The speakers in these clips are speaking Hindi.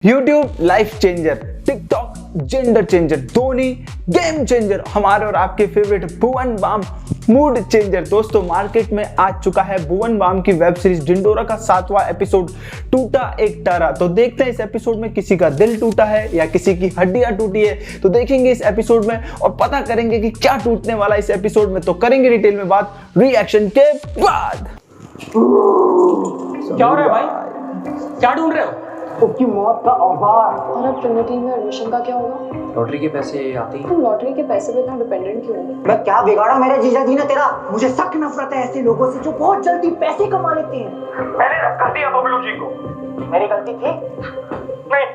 YouTube life changer, TikTok gender changer, Dhoni game changer, हमारे और आपके फेवरेट भुवन बाम मूड चेंजर। दोस्तों मार्केट में आ चुका है भुवन बाम की वेब सीरीज ढिंढोरा का 7वां एपिसोड टूटा एक तारा। तो देखते हैं इस एपिसोड में किसी का दिल टूटा है या किसी की हड्डियां टूटी है, तो देखेंगे इस एपिसोड में और पता करेंगे कि क्या टूटने वाला इस एपिसोड में। तो करेंगे डिटेल में बात रिएक्शन के बाद। क्या हो रहा है भाई? क्या ढूंढ रहे हो? उसकी मौत का औजार। और अब ट्रिनिटी में एडमिशन का क्या होगा? लॉटरी के पैसे आते ही। तुम लॉटरी के पैसे पे इतना डिपेंडेंट क्यों हो? मैं क्या बिगाड़ा मेरे जीजा जी ने तेरा? मुझे सख्त नफरत है ऐसे लोगों से जो बहुत जल्दी पैसे कमा लेते हैं। मैंने धक्का दिया बबलू जी को। मेरी गलती थी? नहीं।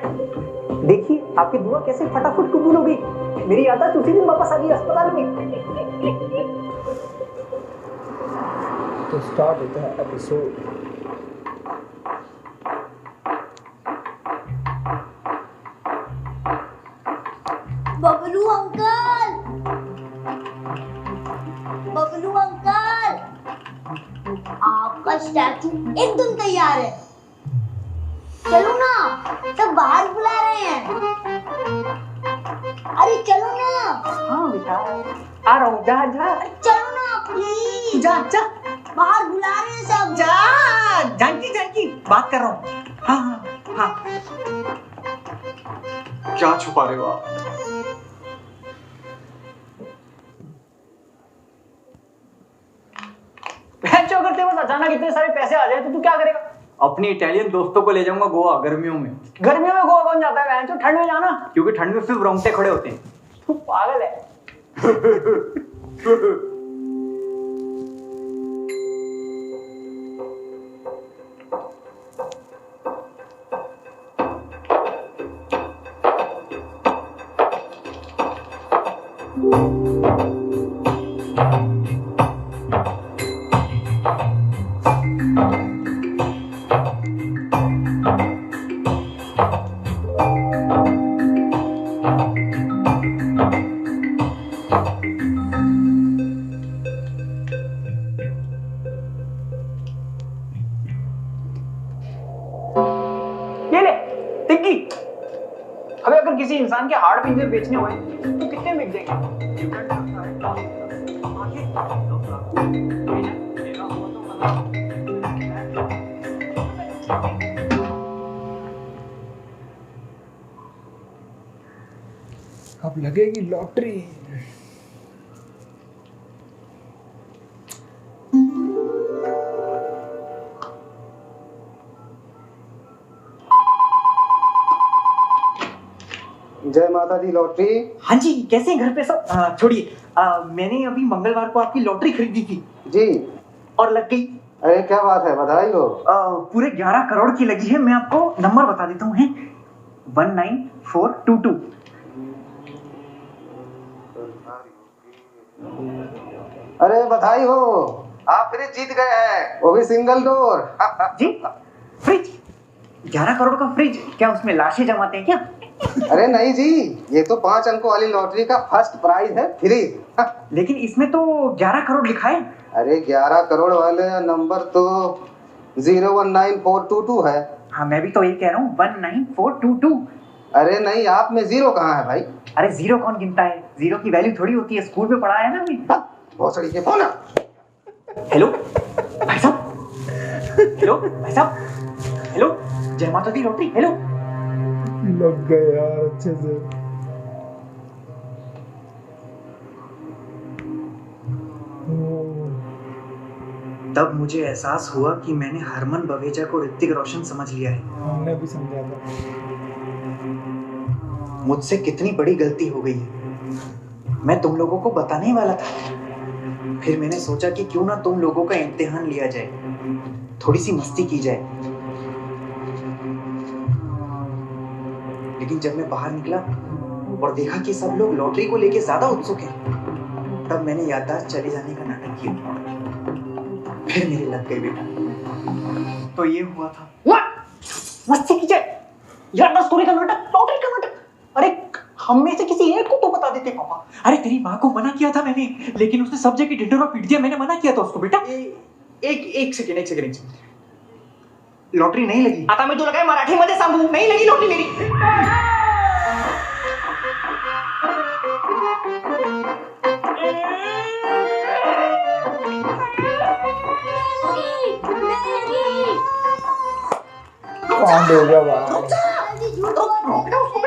देखिए आपकी दुआ कैसे फटाफट कबूल हो गई। मेरी आदत उसी दिन वापस आ गई अस्पताल में। तो स्टार्ट होता है episode. Bablu uncle, Bablu uncle, आपका स्टैचू एकदम तैयार है। चलो ना, सब बाहर बुला रहे हैं। अरे चलो ना। हाँ बेटा आ रहा हूँ। जा जा चलो ना प्लीज। जा जा बाहर बुला रहे हैं सब। जा। जानकी जानकी बात कर रहा हूँ। हाँ हाँ हाँ। क्या छुपा रहे हो आप? करते बस अचानक इतने सारे पैसे आ जाए तो तू क्या करेगा? अपनी इटालियन दोस्तों को ले जाऊंगा गोवा गर्मियों में। गर्मियों में गोवा कौन जाता है? बहन चो ठंड में जाना। क्योंकि ठंड में सिर्फ रोंगटे खड़े होते हैं। तू पागल है। ये ले टिक्की। अबे अगर किसी इंसान के हार्ड पिंजर बेचने हुए तो कितने में बिक जाएंगे? अब लगेगी लॉटरी। जय माता दी लॉटरी। हाँ जी, कैसे हैं घर पे सब? छोड़िए, मैंने अभी मंगलवार को आपकी लॉटरी खरीदी थी जी। और लग गई। अरे क्या बात है, बधाई हो। पूरे 11 करोड़ की लगी है। मैं आपको नंबर बता देता हूँ, है 19422। अरे बधाई हो, आप फ्रिज जीत गए हैं, वो भी सिंगल डोर। जी फ्रिज? 11 करोड़ का फ्रिज? क्या उसमें लाशें जमाते हैं क्या? अरे नहीं जी, ये तो 5 अंकों वाली लॉटरी का फर्स्ट प्राइज है, फ्रिज। लेकिन इसमें तो 11 करोड़ लिखा है। अरे 11 करोड़ वाले नंबर तो 019422 है। हाँ मैं भी तो ये कह रहा हूँ, 19422। अरे नहीं, आप में जीरो कहाँ है भाई? अरे जीरो कौन गिनता है? जीरो की वैल्यू थोड़ी होती है, स्कूल में पढ़ा है ना अभी। भोसड़ी के बोला। हेलो भाई साहब। हेलो भाई साहब। हेलो जय माता दी लॉटरी। हेलो। लग गए यार अच्छे से। तब मुझे एहसास हुआ कि मैंने हरमन बवेजा को ऋतिक रोशन समझ लिया है। हमने भी समझा था। मुझसे कितनी बड़ी गलती हो गई है। मैं तुम लोगों को बताने ही वाला था, फिर मैंने सोचा कि क्यों ना तुम लोगों का इम्तिहान लिया जाए, थोड़ी सी मस्ती की जाए। लेकिन जब मैं बाहर निकला और देखा कि सब लोग लॉटरी को लेके ज्यादा उत्सुक हैं, तब मैंने याददाश्त चले जाने का नाटक किया। फिर मेरे लग गई बेटा। तो ये हुआ था। मस्ती की जाए यार, स्टोरी का नाटक, लॉटरी का नाटक। अरे हम में से किसी एक को तो बता देते पापा। अरे तेरी माँ को मना किया था मैंने, लेकिन उसने सब जगह ढिंढोरा पीट दिया। मैंने मना किया था उसको बेटा। एक सेकंड। लॉटरी नहीं लगी। आता मी तुला काय मराठीमध्ये सांगू, नाही लगी लॉटरी मेरी. कांड हो गया भाई. जल्दी झूठ बोल, लॉटरी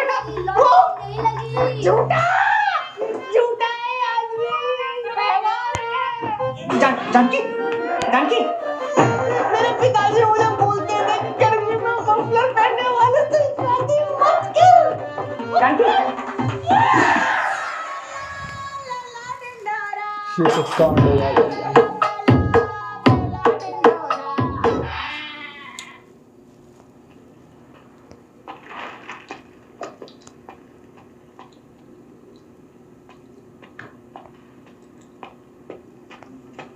नहीं लगी. झूठा है आदमी. जानकी जानकी मेरे पिताजी मुझे बोलते थे गर्मी में मफलर पहनने वाले से शादी मत कर. जानकी ये तो कांड हो गया भाई.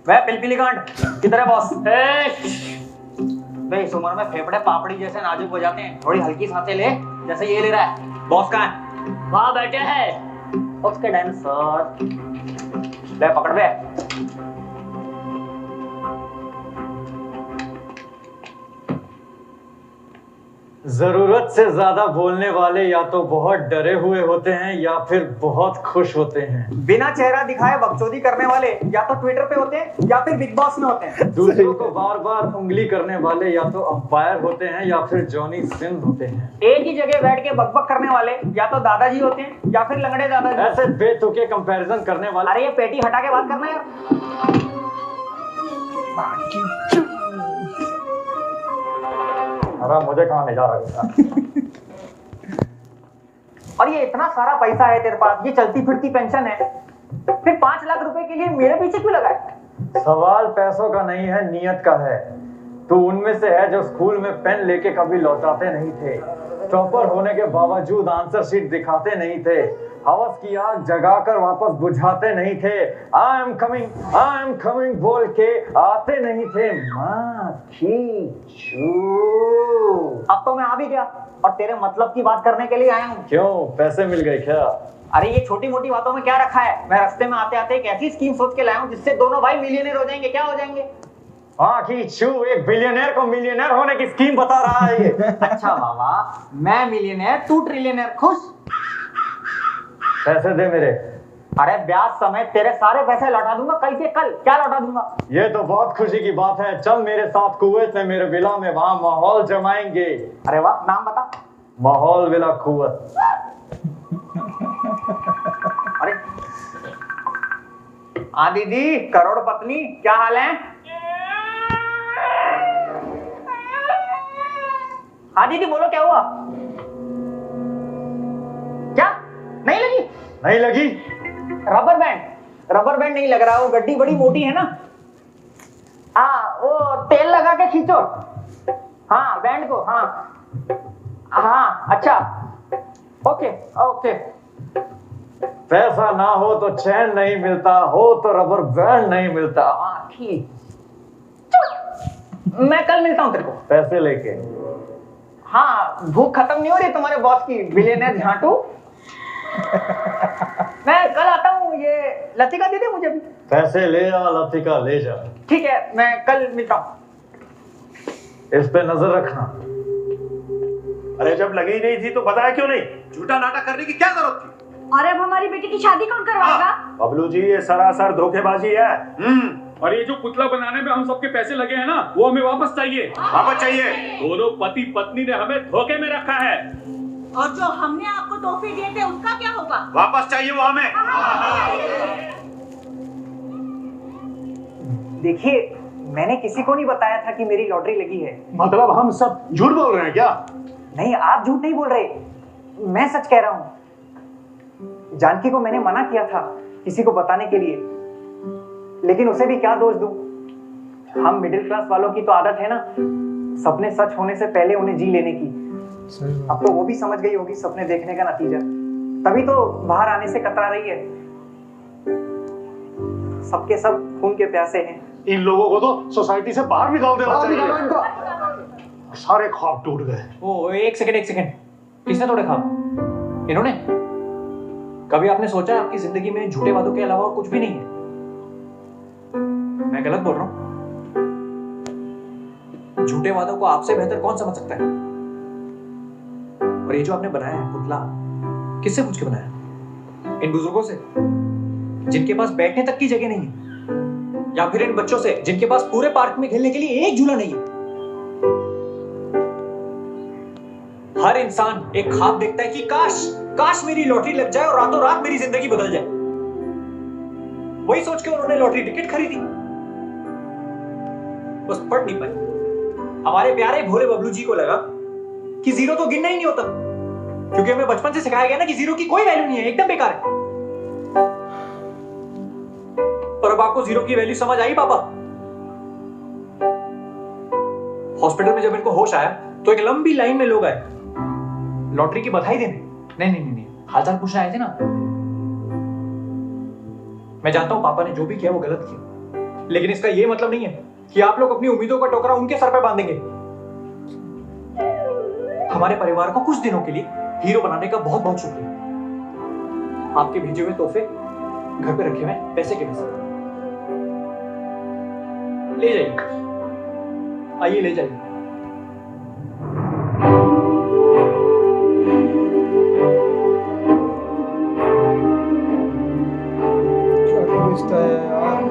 वह पिलपिली कांड किधर है बॉस? बे इस उम्र में फेफड़े पापड़ी जैसे नाजुक हो जाते हैं, थोड़ी हल्की सांसें ले जैसे ये ले रहा है. बॉस कहाँ है? वहाँ बैठे हैं उसके डांसर. ले पकड़ बे. जरूरत से ज्यादा बोलने वाले या तो बहुत डरे हुए होते हैं या फिर बहुत खुश होते हैं. बिना चेहरा दिखाए बकचोदी करने वाले या तो ट्विटर पे होते हैं या फिर बिग बॉस में होते हैं. दूसरों को बार बार उंगली करने वाले या तो अंपायर होते हैं या फिर जॉनी सिंह होते हैं. एक ही जगह बैठ के बकबक करने वाले या तो दादाजी होते हैं या फिर लंगड़े दादाजी. ऐसे बेतुके कंपैरिजन करने वाले. अरे ये पेटी हटा के बात करना यार. अरे मुझे कहाँ ले जा रहा है. और ये इतना सारा पैसा है तेरे पास, ये चलती फिरती पेंशन है, फिर 5 लाख रुपए के लिए मेरे पीछे क्यों लगा है? सवाल पैसों का नहीं है, नियत का है. तू उनमें से है जो स्कूल में पेन लेके कभी लौटाते नहीं थे, टॉपर होने के बावजूद आंसर शीट दिखाते नहीं थे, हवस की आग जगाकर वापस बुझाते नहीं थे, आई एम कमिंग बोल के आते नहीं थे. अब तो मैं आ भी गया और तेरे मतलब की बात करने के लिए आया हूँ. क्यों, पैसे मिल गए क्या? अरे ये छोटी मोटी बातों में क्या रखा है? मैं रास्ते में आते आते एक ऐसी स्कीम सोच के लाया हूँ जिससे दोनों भाई मिलियनेयर हो जाएंगे. क्या हो जाएंगे? एक बिलियनेयर को मिलियनेयर होने की स्कीम बता रहा है ये. अच्छा बाबा, मैं मिलियनेयर तू ट्रिलियनेयर, खुश? पैसे दे मेरे. अरे ब्याज समेत तेरे सारे पैसे लौटा दूंगा कल के कल. क्या लौटा दूंगा? ये तो बहुत खुशी की बात है. चल मेरे साथ कुवैत में मेरे विला में, वहां माहौल जमाएंगे. अरे वाह, नाम बता. माहौल विला कुवैत. अरे हाँ दीदी, करोड़ पत्नी, क्या हाल है? हाँ दीदी बोलो, क्या हुआ? क्या नहीं लगी? नहीं लगी? रबर बैंड नहीं लग रहा. वो गड्डी बड़ी मोटी है ना. हाँ वो तेल लगा के खींचो. हाँ बैंड को. हाँ अच्छा ओके ओके. पैसा ना हो तो चैन नहीं मिलता, हो तो रबर बैंड नहीं मिलता. हाँ ठीक. मैं कल मिलता हूँ तेरे को पैसे लेके. हाँ भूख खत्म नहीं हो रही तुम्हारे बॉस की, बिलियनर झांटू. मैं कल आता हूँ. ये लतिका दे दे मुझे भी. पैसे ले आ, लतिका ले जा. ठीक है, मैं कल मिलता हूँ. इस पे नजर रखना. अरे जब लगी नहीं थी तो बताया क्यों नहीं? झूठा नाटक करने की क्या जरूरत थी? और अब हमारी बेटी की शादी कौन करवाएगा? बबलू जी, ये सरासर धोखेबाजी है. और ये जो पुतला बनाने में हम सबके पैसे लगे हैं ना, वो हमें वापस चाहिए. वापस चाहिए. दोनों पति पत्नी ने हमें धोखे में रखा है. और जो हमने आपको तोहफे दिए थे उसका क्या होगा? वापस चाहिए वो हमें. देखिए, मैंने किसी को नहीं बताया था कि मेरी लॉटरी लगी है. मतलब हम सब झूठ बोल रहे हैं क्या? नहीं, आप झूठ नहीं बोल रहे, मैं सच कह रहा हूँ. जानकी को मैंने मना किया था किसी को बताने के लिए, लेकिन उसे भी क्या दोष दूं? हम मिडिल क्लास वालों की तो आदत है ना, सपने सच होने से पहले उन्हें जी लेने की. अब तो वो भी समझ गई होगी सपने देखने का नतीजा, तभी तो बाहर आने से कतरा रही है. सबके सब खून के प्यासे हैं. इन लोगों को तो सोसाइटी से बाहर निकाल देना चाहिए. सारे ख्वाब टूट गए. ओ एक सेकंड. किसने तोड़े ख्वाब? इन्होंने? कभी आपने सोचा आपकी जिंदगी में झूठे वादों के अलावा और कुछ भी नहीं है? मैं गलत बोल रहा हूं? झूठे वादों को आपसे बेहतर कौन समझ सकता है? और ये जो आपने बनाया है पुतला, किससे पूछ के बनाया? इन बुजुर्गों से जिनके पास बैठने तक की जगह नहीं है, या फिर इन बच्चों से जिनके पास पूरे पार्क में खेलने के लिए एक झूला नहीं है? हर इंसान एक ख्वाब देखता है कि काश काश मेरी लॉटरी लग जाए और रातों रात मेरी जिंदगी बदल जाए। वही सोच के उन्होंने लॉटरी टिकट खरीदी, बस पढ़ नहीं पाए। हमारे प्यारे भोले बबलू जी को लगा कि जीरो तो गिनना ही नहीं होता, क्योंकि हमें बचपन से सिखाया गया ना कि जीरो की कोई वैल्यू नहीं है, एकदम बेकार है। पर अब आपको जीरो की वैल्यू समझ आई पापा? हॉस्पिटल में जब इनको होश आया तो एक लंबी लाइन में लोग आए लॉटरी की बधाई देने। नहीं नहीं नहीं, हालचाल पूछने आए थे ना। मैं जानता हूं पापा ने जो भी किया वो गलत किया, लेकिन इसका ये मतलब नहीं है कि आप लोग अपनी उम्मीदों का टोकरा उनके सर पे बांधेंगे। हमारे परिवार को कुछ दिनों के लिए हीरो बनाने का बहुत बहुत शुक्रिया। आपके भेजे हुए तोहफे घर पे रखे हुए पैसे के पैसे, ले जाइए, आइए ले जाइए। ट्विस्ट है यार।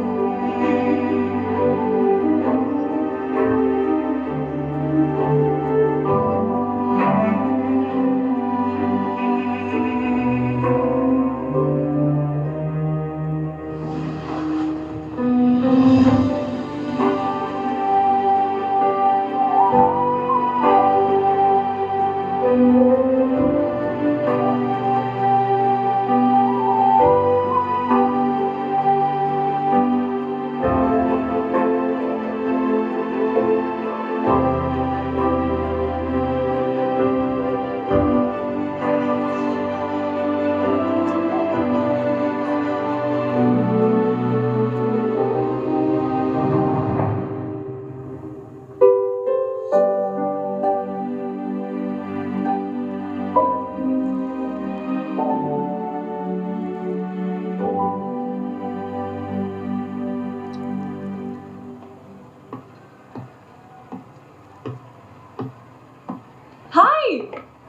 Hi!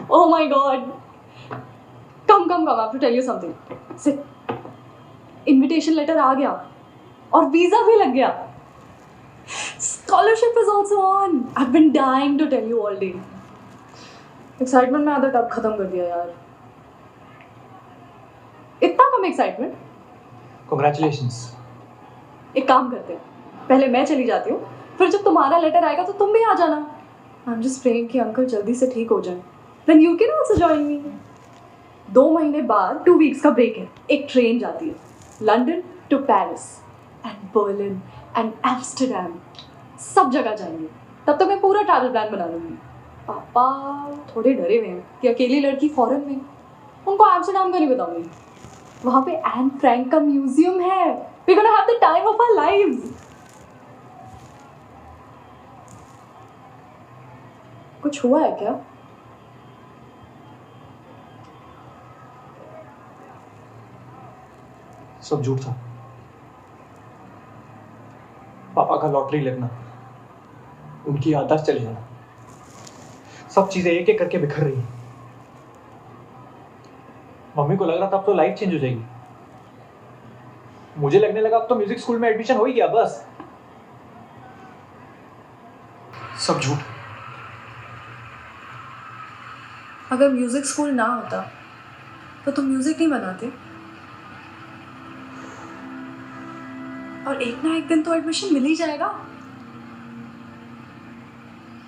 Oh my god! Come, I have to tell you something. Sit. Invitation letter आ गया और वीजा भी लग गया. Scholarship is also on. I've been dying to tell you all day. Excitement में आधा टब खत्म कर दिया यार. इतना कम excitement? Congratulations. एक काम करते हैं. पहले मैं चली जाती हूँ. फिर जब तुम्हारा लेटर आएगा तो तुम भी आ जाना. I'm just praying कि अंकल जल्दी से ठीक हो जाए. Then you can also join me. 2 महीने बाद 2 weeks का ब्रेक है. एक ट्रेन जाती है. London to Paris and Berlin and Amsterdam. सब जगह जाएंगे. तब तक मैं पूरा ट्रैवल प्लान बना लूँगी. पापा थोड़े डरे हुए हैं कि अकेली लड़की फॉरेन में. उनको एम्स्टरडैम का नहीं बताऊँगी. वहाँ पे एन फ्रैंक का म्यूजियम है. We're gonna have the time of our lives. कुछ हुआ है क्या? सब झूठ था। पापा का लॉटरी लगना, उनकी याददाश्त चली जाना, सब चीजें एक एक करके बिखर रही हैं। मम्मी को लग रहा था अब तो लाइफ चेंज हो जाएगी। मुझे लगने लगा अब तो म्यूजिक स्कूल में एडमिशन हो ही गया बस। सब झूठ। अगर म्यूजिक स्कूल ना होता तो तुम म्यूजिक नहीं बनाते. और एक ना एक दिन तो एडमिशन मिल ही जाएगा.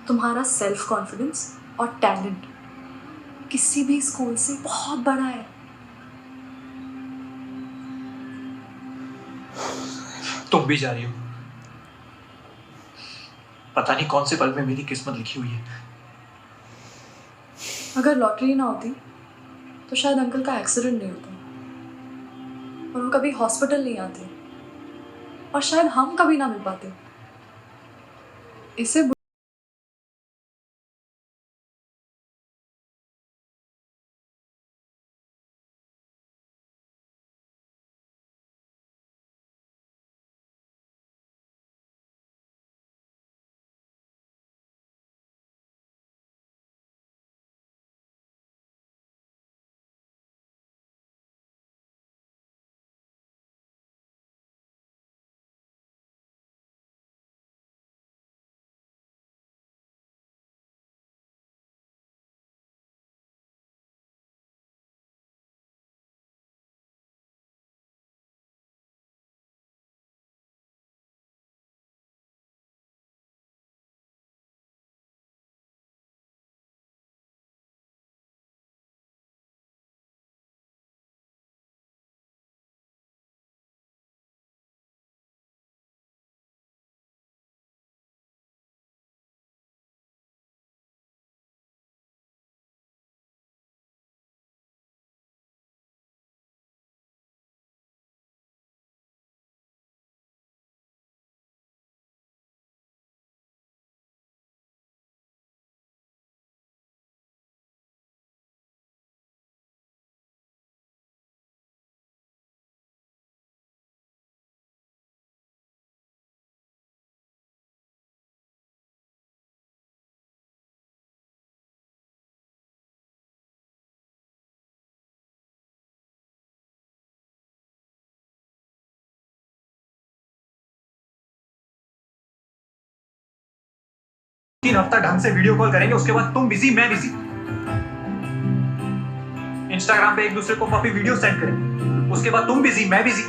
तुम्हारा सेल्फ कॉन्फिडेंस और टैलेंट किसी भी स्कूल से बहुत बड़ा है. तुम भी जा रही हो. पता नहीं कौन से पल में मेरी किस्मत लिखी हुई है. अगर लॉटरी ना होती तो शायद अंकल का एक्सीडेंट नहीं होता और वो कभी हॉस्पिटल नहीं आते और शायद हम कभी ना मिल पाते. इसे 3 हफ्ता ढंग से वीडियो कॉल करेंगे, उसके बाद तुम बिजी मैं बिजी। इंस्टाग्राम पे एक दूसरे को पपी वीडियो सेंड करेंगे, उसके बाद तुम बिजी मैं बिजी।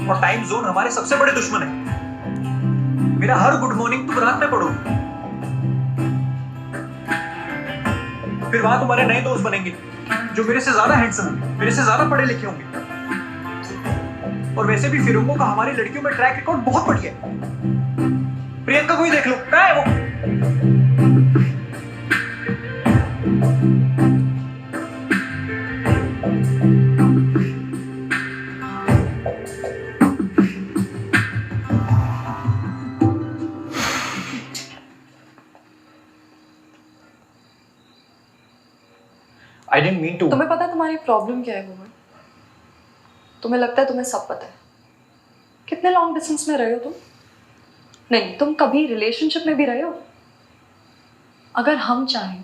और टाइम जोन हमारे सबसे बड़े दुश्मन है। मेरा हर गुड मॉर्निंग तुम रात में पढ़ोगे, फिर वहां तुम्हारे नए दोस्त बनेंगे जो मेरे से ज्यादा हैंडसम होंगे, मेरे से ज्यादा पढ़े लिखे होंगे। और वैसे भी फिरोंगों का हमारी लड़कियों में ट्रैक रिकॉर्ड बहुत बढ़िया है। प्रियंका को ही देख लो, क्या है वो। I didn't mean to. तुम्हें पता है तुम्हारी प्रॉब्लम क्या है भुवन? तुम्हें लगता है तुम्हें सब पता है। कितने लॉन्ग डिस्टेंस में रहे हो तुम? नहीं, तुम कभी रिलेशनशिप में भी रहे हो? अगर हम चाहें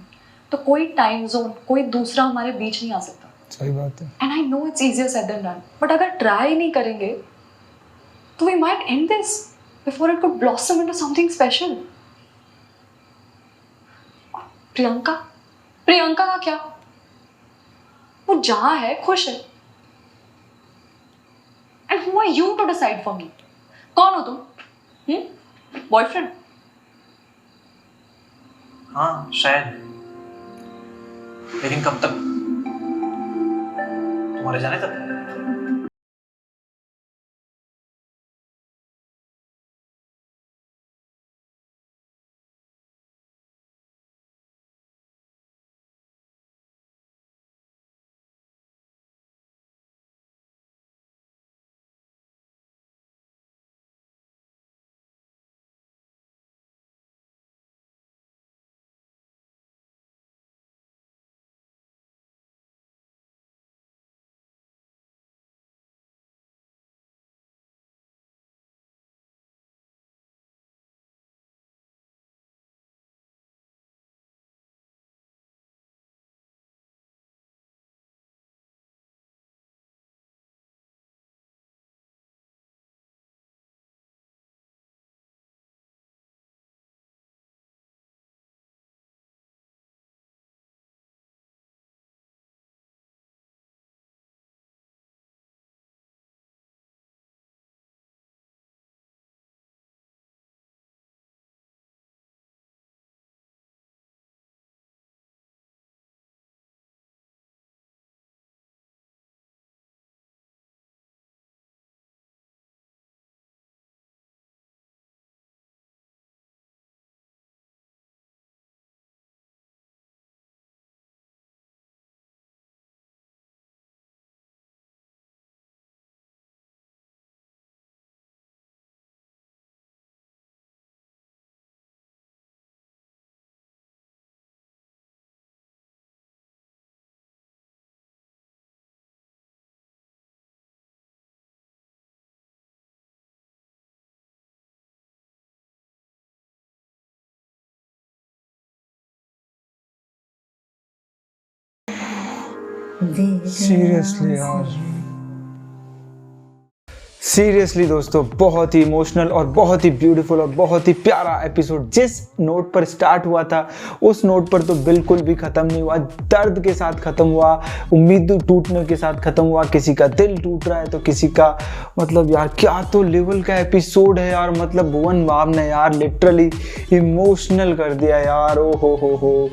तो कोई टाइम जोन, कोई दूसरा हमारे बीच नहीं आ सकता। सही बात है। And I know it's easier said than done, but अगर ट्राई नहीं करेंगे तो we might end this before it could blossom into something special. Priyanka, Priyanka का क्या? वो जहां है खुश है। And who are you to decide for me? कौन हो तुम? बॉयफ्रेंड? हाँ शायद, लेकिन कब तक? तुम्हारे जाने तक। सीरियसली यार, सीरियसली दोस्तों, बहुत ही इमोशनल और बहुत ही ब्यूटीफुल और बहुत ही प्यारा एपिसोड। जिस नोट पर स्टार्ट हुआ था उस नोट पर तो बिल्कुल भी ख़त्म नहीं हुआ। दर्द के साथ ख़त्म हुआ, उम्मीद टूटने के साथ ख़त्म हुआ। किसी का दिल टूट रहा है तो किसी का, मतलब यार क्या तो लेवल का एपिसोड है यार। मतलब भुवन बाम ने यार लिटरली इमोशनल कर दिया यार। ओ हो,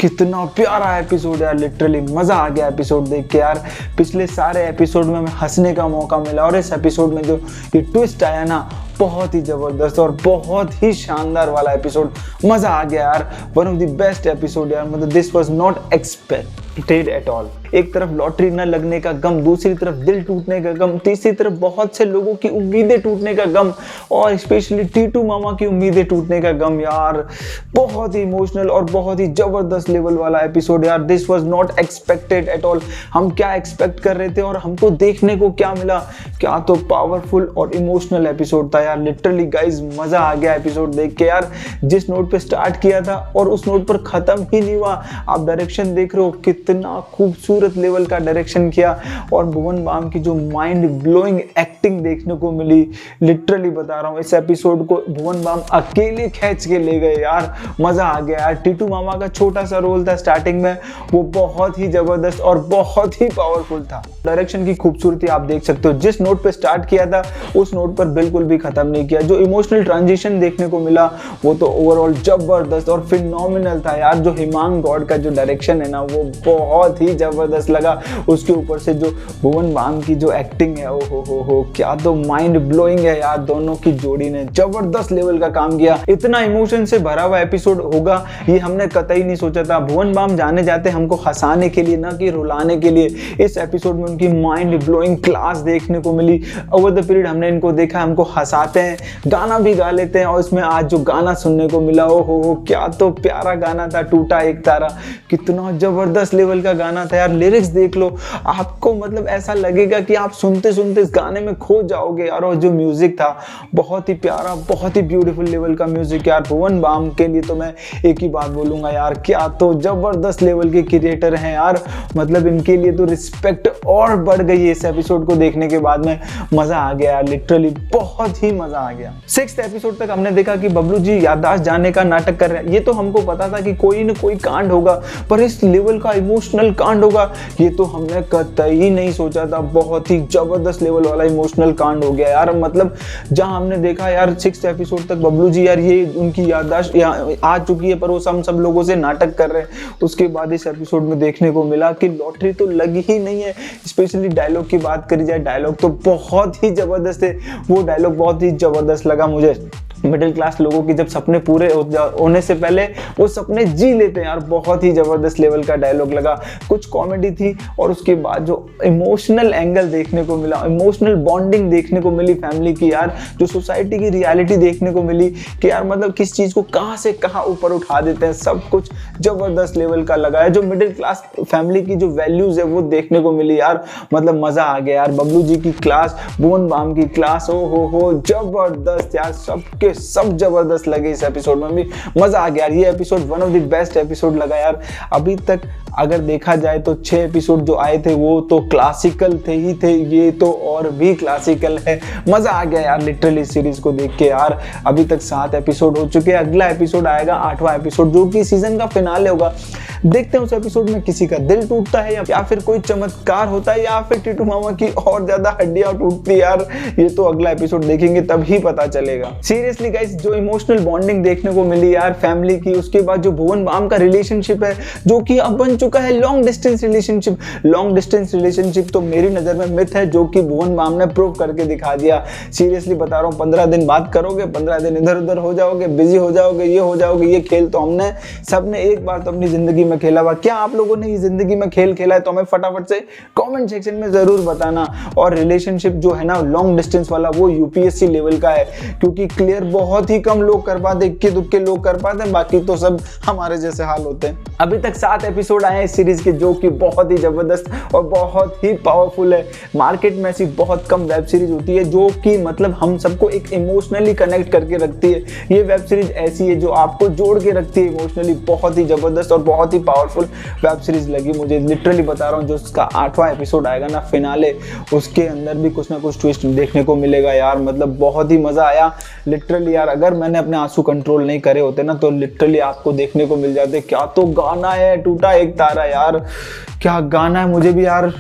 कितना प्यारा एपिसोड यार। लिटरली मज़ा आ गया एपिसोड देख के यार। पिछले सारे एपिसोड में हमें हंसने का मौका मिला और इस एपिसोड में जो ये ट्विस्ट आया ना, बहुत ही ज़बरदस्त और बहुत ही शानदार वाला एपिसोड। मज़ा आ गया यार। One of the best episode यार। मतलब this was not expected at all. एक तरफ लॉटरी न लगने का गम, दूसरी तरफ दिल टूटने का गम, तीसरी तरफ बहुत से लोगों की उम्मीदें टूटने का गम और स्पेशली टीटू मामा की उम्मीदें टूटने का गम यार। बहुत ही इमोशनल और बहुत ही ज़बरदस्त लेवल वाला एपिसोड यार। This was not expected at all. हम क्या एक्सपेक्ट कर रहे थे और हमको देखने को क्या मिला। क्या तो पावरफुल और इमोशनल एपिसोड था यार, लिटरली गाइज मजा आ गया एपिसोड देख के यार। जिस नोट पे स्टार्ट किया था और उस नोट पर खत्म ही नहीं हुआ। आप डायरेक्शन देख रहे हो, कितना खूबसूरत लेवल का डायरेक्शन किया और भुवन बाम की जो माइंड ब्लोइंग एक्टिंग देखने को मिली, लिटरली बता रहा हूँ इस एपिसोड को भुवन बाम अकेले खींच के ले गए यार। मजा आ गया यार। टीटू मामा का छोटा सा रोल था स्टार्टिंग में, वो बहुत ही जबरदस्त और बहुत ही पावरफुल था। डायरेक्शन की खूबसूरती आप देख सकते हो, जिस नोट पे स्टार्ट किया था उस नोट पर बिल्कुल भी खत्म नहीं किया। जो इमोशनल ट्रांजिशन देखने को मिला वो तो ओवरऑल जबरदस्त और फिनोमिनल था यार। जो हिमांग गॉड का जो डायरेक्शन है ना वो बहुत ही जबरदस्त लगा। उसके ऊपर से जो भुवन बाम की जो एक्टिंग है, ओ हो क्या तो माइंड ब्लोइंग है यार। दोनों की जोड़ी ने जबरदस्त लेवल का काम किया। इतना इमोशन से भरा हुआ एपिसोड होगा ये हमने कतई नहीं सोचा था। भुवन बाम जाने जाते हमको हंसाने के लिए, ना कि रुलाने के लिए। इस एपिसोड में उनकी माइंड ब्लोइंग क्लास देखने को मिली। ओवर द पीरियड हमने इनको देखा, हमको हंसाते हैं, गाना भी गा लेते हैं और इसमें आज जो गाना सुनने को मिला, ओ हो क्या तो प्यारा गाना था, टूटा एक तारा। कितना जबरदस्त लेवल का गाना था यार। लिरिक्स देख लो, आपको मतलब ऐसा लगेगा कि आप सुनते सुनते इस गाने में खो जाओगे यार। और जो म्यूजिक था बहुत ही प्यारा, बहुत ही ब्यूटीफुल लेवल का म्यूजिक यार। भुवन बाम के लिए तो मैं एक ही बात बोलूंगा यार, क्या तो जबरदस्त लेवल के क्रिएटर हैं यार। मतलब इनके लिए तो रिस्पेक्ट और बढ़ गई है इस एपिसोड को देखने के बाद में। मजा आ गया यार, लिटरली बहुत ही मजा आ गया। 6th एपिसोड तक हमने देखा कि बबलू जी याददाश्त जाने का नाटक कर रहे हैं। ये तो हमको पता था कि कोई न कोई कांड होगा, पर इस लेवल का इमोशनल कांड होगा ये तो हमने कतई नहीं सोचा था। बहुत ही जबरदस्त लेवल वाला इमोशनल कांड हो गया यार। मतलब जहां हमने देखा यार 6th एपिसोड तक बबलू जी यार ये उनकी याददाश्त आ चुकी है, पर वो सब लोगों से नाटक कर रहे हैं। उसके बाद इस एपिसोड में देखने को मिला कि लॉटरी तो लगी ही नहीं है। स्पेशली डायलॉग की बात करी जाए, डायलॉग तो बहुत ही जबरदस्त है। वो डायलॉग बहुत ही जबरदस्त लगा मुझे। मिडिल क्लास लोगों की जब सपने पूरे होने से पहले वो सपने जी लेते हैं यार। बहुत ही जबरदस्त लेवल का डायलॉग लगा। कुछ कॉमेडी थी और उसके बाद जो इमोशनल एंगल देखने को मिला, इमोशनल बॉन्डिंग देखने को मिली फैमिली की यार। जो सोसाइटी की रियलिटी देखने को मिली कि यार मतलब किस चीज को कहां से कहां ऊपर उठा देते हैं, सब कुछ जबरदस्त लेवल का लगा है। जो मिडिल क्लास फैमिली की जो वैल्यूज है वो देखने को मिली यार। मतलब मजा आ गया यार। बबलू जी की क्लास, भुवन बाम की क्लास, ओ हो जबरदस्त यार। सबके सब जबरदस्त लगे इस एपिसोड में भी। मजा आ गया यार। ये episode one of the best episode लगा यार अभी तक। अगर देखा जाए तो 6 एपिसोड जो आए थे वो तो क्लासिकल थे ही थे, ये तो और भी क्लासिकल है। मजा आ गया यार लिटरली सीरीज को देख के यार। अभी तक 7 एपिसोड हो चुके हैं। अगला एपिसोड आएगा 8वां एपिसोड, जो कि सीजन का फिनाले होगा। देखते हैं उस एपिसोड में किसी का दिल टूटता है या फिर कोई चमत्कार होता है या फिर टीटू मामा की और ज्यादा हड्डियां टूटती है यार। ये तो अगला एपिसोड देखेंगे तभी पता चलेगा। सीरियसली गाइस, जो इमोशनल बॉन्डिंग देखने को मिली यार फैमिली की, उसके बाद जो भुवन बाम का रिलेशनशिप है जो कि अब बन चुका है long distance relationship. Long distance relationship तो मेरी नजर में मिथ है, जो कि भुवन बाम ने प्रूव करके दिखा दिया। सीरियसली बता रहा हूँ, 15 दिन बात करोगे, 15 दिन इधर उधर हो जाओगे, बिजी हो जाओगे, ये हो जाओगे। ये खेल तो हमने सबने एक बार तो अपनी जिंदगी में खेला हुआ। क्या आप लोगों ने ये जिंदगी में खेल खेला है तो हमें फटाफट से कमेंट सेक्शन में जरूर बताना। और रिलेशनशिप जो है ना लॉन्ग डिस्टेंस वाला, वो यूपीएससी लेवल का है, क्योंकि क्लियर बहुत ही कम लोग कर पाते, इक्के दुक्के लोग कर पाते हैं, बाकी तो सब हमारे जैसे हाल होते हैं। अभी तक 7 एपिसोड आए हैं इस सीरीज के, जो कि बहुत ही जबरदस्त और बहुत ही पावरफुल है। मार्केट में ऐसी बहुत कम वेब सीरीज होती है जो कि मतलब हम सबको एक इमोशनली कनेक्ट करके रखती है। ये वेब सीरीज ऐसी है जो आपको जोड़ के रखती है इमोशनली। बहुत ही जबरदस्त और बहुत ही पावरफुल वेब सीरीज लगी मुझे, लिटरली बता रहा हूँ। जो उसका 8वां एपिसोड आएगा ना फिनाले, उसके अंदर भी कुछ ना कुछ ट्विस्ट देखने को मिलेगा यार। मतलब बहुत ही मजा आया लिटरली यार। अगर मैंने अपने आंसू कंट्रोल नहीं करे होते ना तो लिटरली आपको देखने को मिल जाते। क्या तो गाना है, टूटा एक तारा यार, क्या गाना है। मुझे भी यार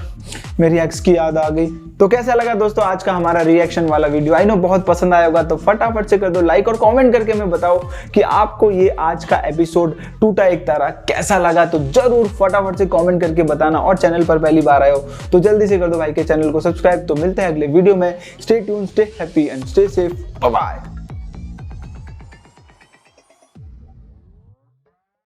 मेरी एक्स की याद आ गई। तो कैसा लगा दोस्तों आज का हमारा रिएक्शन वाला वीडियो? आई नो बहुत पसंद आया होगा, तो फटाफट से कर दो लाइक और कमेंट करके हमें बताओ कि आपको ये आज का एपिसोड टूटा एक तारा कैसा लगा। तो जरूर फटाफट से कमेंट करके बताना। और चैनल पर पहली बार आए हो तो जल्दी से कर दो भाई के चैनल को सब्सक्राइब। तो मिलते हैं अगले वीडियो में। Stay tune, stay happy and stay safe. Bye bye.